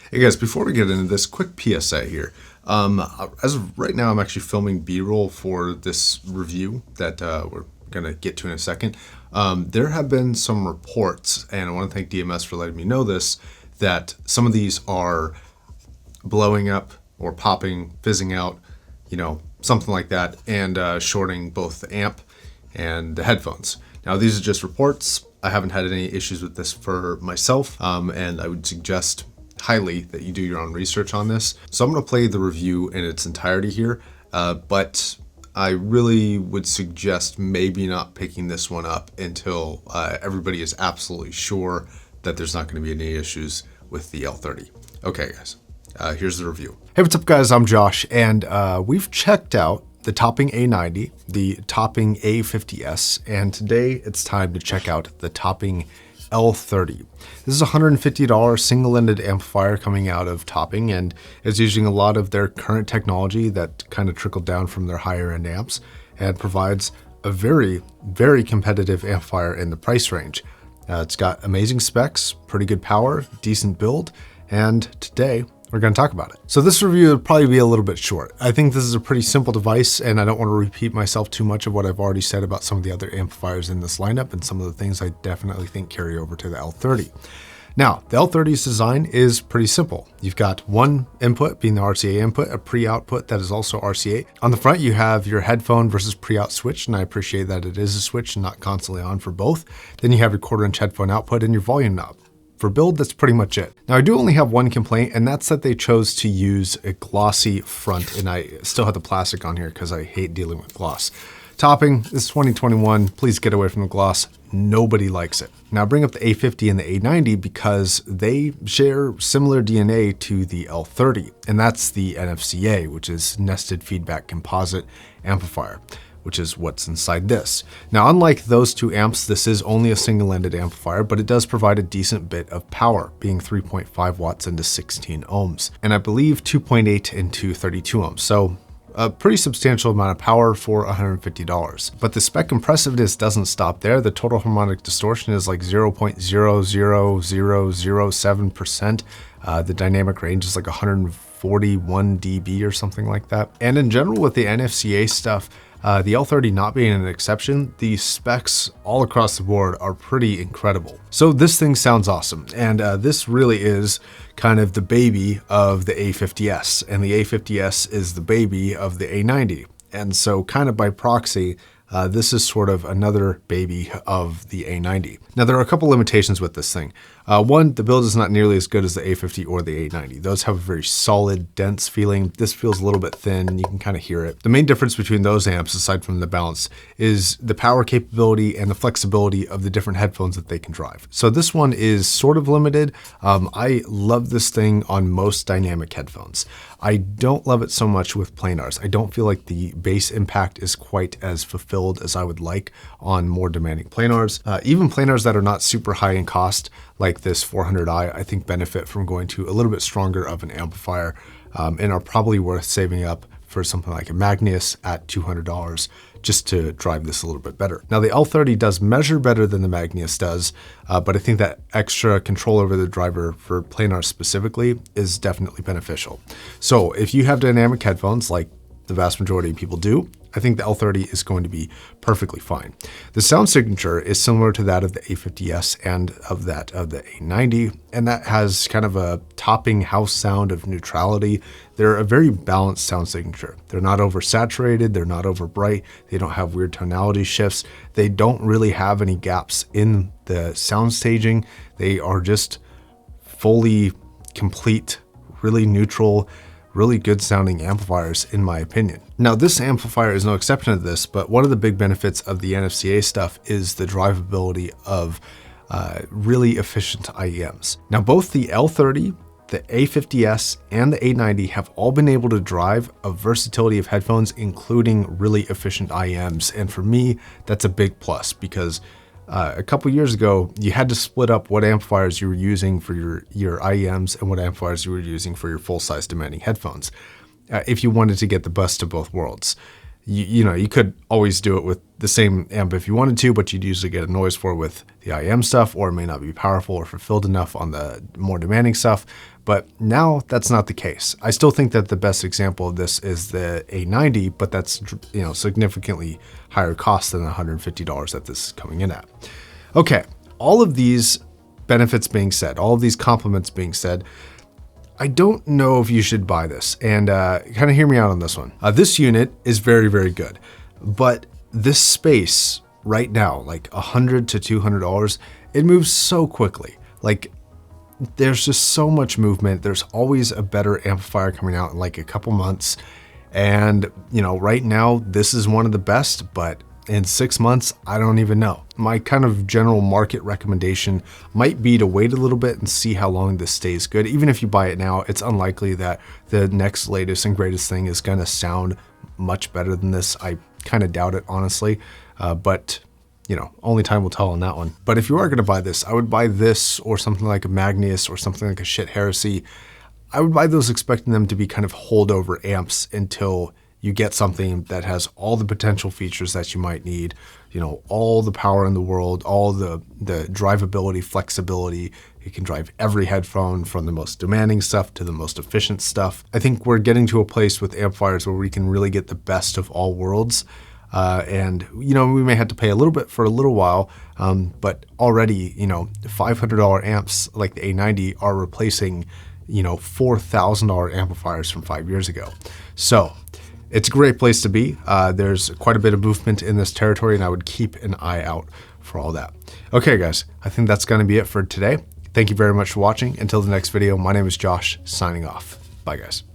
Hey guys, before we get into this, quick PSA here. As of right now, I'm actually filming B-roll for this review that we're going to get to in a second. There have been some reports, and I want to thank DMS for letting me know this, that some of these are blowing up or popping, fizzing out, something like that, and shorting both the amp and the headphones. Now, these are just reports. I haven't had any issues with this for myself, and I would suggest highly that you do your own research on this. So I'm going to play the review in its entirety here, but I really would suggest maybe not picking this one up until everybody is absolutely sure that there's not going to be any issues with the L30. Okay, guys, here's the review. Hey, what's up, guys? I'm Josh, and we've checked out the Topping A90, the Topping A50S, and today it's time to check out the Topping L30. This is a $150 single-ended amplifier coming out of Topping, and is using a lot of their current technology that kind of trickled down from their higher-end amps and provides a very, very competitive amplifier in the price range. It's got amazing specs, pretty good power, decent build, and today we're going to talk about it. So this review will probably be a little bit short. I think this is a pretty simple device, and I don't want to repeat myself too much of what I've already said about some of the other amplifiers in this lineup and some of the things I definitely think carry over to the L30. Now, the L30's design is pretty simple. You've got one input being the RCA input, a pre-output that is also RCA. On the front, you have your headphone versus pre-out switch, and I appreciate that it is a switch and not constantly on for both. Then you have your 1/4-inch headphone output and your volume knob. For build, that's pretty much it. Now, I do only have one complaint, and that's that they chose to use a glossy front, and I still have the plastic on here because I hate dealing with gloss. Topping, this is 2021, please get away from the gloss. Nobody likes it. Now, I bring up the A50 and the A90 because they share similar DNA to the L30, and that's the NFCA, which is Nested Feedback Composite Amplifier, which is what's inside this. Now, unlike those two amps, this is only a single-ended amplifier, but it does provide a decent bit of power, being 3.5 watts into 16 ohms, and I believe 2.8 into 32 ohms. So a pretty substantial amount of power for $150. But the spec impressiveness doesn't stop there. The total harmonic distortion is like 0.00007%. The dynamic range is like 141 dB or something like that. And in general, with the NFCA stuff, the L30 not being an exception, the specs all across the board are pretty incredible. So this thing sounds awesome, and this really is kind of the baby of the A50S, and the A50S is the baby of the A90. And so kind of by proxy, this is sort of another baby of the A90. Now, there are a couple limitations with this thing. One, the build is not nearly as good as the A50 or the A90. Those have a very solid, dense feeling. This feels a little bit thin, and you can kind of hear it. The main difference between those amps, aside from the balance, is the power capability and the flexibility of the different headphones that they can drive. So this one is sort of limited. I love this thing on most dynamic headphones. I don't love it so much with planars. I don't feel like the bass impact is quite as fulfilled as I would like on more demanding planars. Even planars that are not super high in cost, like this 400i, I think benefit from going to a little bit stronger of an amplifier, and are probably worth saving up for something like a Magnus at $200 just to drive this a little bit better. Now, the L30 does measure better than the Magnus does, but I think that extra control over the driver for planar specifically is definitely beneficial. So if you have dynamic headphones, like the vast majority of people do, I think the L30 is going to be perfectly fine. The sound signature is similar to that of the A50S and of that of the A90, and that has kind of a Topping house sound of neutrality. They're a very balanced sound signature. They're not oversaturated, they're not over bright, they don't have weird tonality shifts, they don't really have any gaps in the sound staging. They are just fully complete, really neutral, really good sounding amplifiers in my opinion. Now, this amplifier is no exception to this, but one of the big benefits of the NFCA stuff is the drivability of really efficient IEMs. Now, both the L30, the A50S, and the A90 have all been able to drive a versatility of headphones, including really efficient IEMs. And for me, that's a big plus because a couple years ago, you had to split up what amplifiers you were using for your IEMs and what amplifiers you were using for your full-size demanding headphones. If you wanted to get the best of both worlds. You could always do it with the same amp if you wanted to, but you'd usually get a noise floor with the IEM stuff, or it may not be powerful or fulfilled enough on the more demanding stuff. But now that's not the case. I still think that the best example of this is the A90, but that's, you know, significantly higher cost than the $150 that this is coming in at. Okay, all of these benefits being said, all of these compliments being said, I don't know if you should buy this, and kind of hear me out on this one. This unit is very, very good, but this space right now, like $100 to $200, it moves so quickly. Like, there's just so much movement. There's always a better amplifier coming out in like a couple months. And, you know, right now, this is one of the best, but in 6 months, I don't even know. My kind of general market recommendation might be to wait a little bit and see how long this stays good. Even if you buy it now, it's unlikely that the next latest and greatest thing is gonna sound much better than this. I kind of doubt it, honestly, but you know, only time will tell on that one. But if you are gonna buy this, I would buy this or something like a Magnus or something like a Schiit Heresy. I would buy those expecting them to be kind of holdover amps until you get something that has all the potential features that you might need, you know, all the power in the world, all the drivability, flexibility. You can drive every headphone, from the most demanding stuff to the most efficient stuff. I think we're getting to a place with amplifiers where we can really get the best of all worlds. And, you know, we may have to pay a little bit for a little while, but already, you know, $500 amps like the A90 are replacing, you know, $4,000 amplifiers from 5 years ago. So it's a great place to be. There's quite a bit of movement in this territory, and I would keep an eye out for all that. Okay, guys, I think that's going to be it for today. Thank you very much for watching. Until the next video, my name is Josh, signing off. Bye, guys.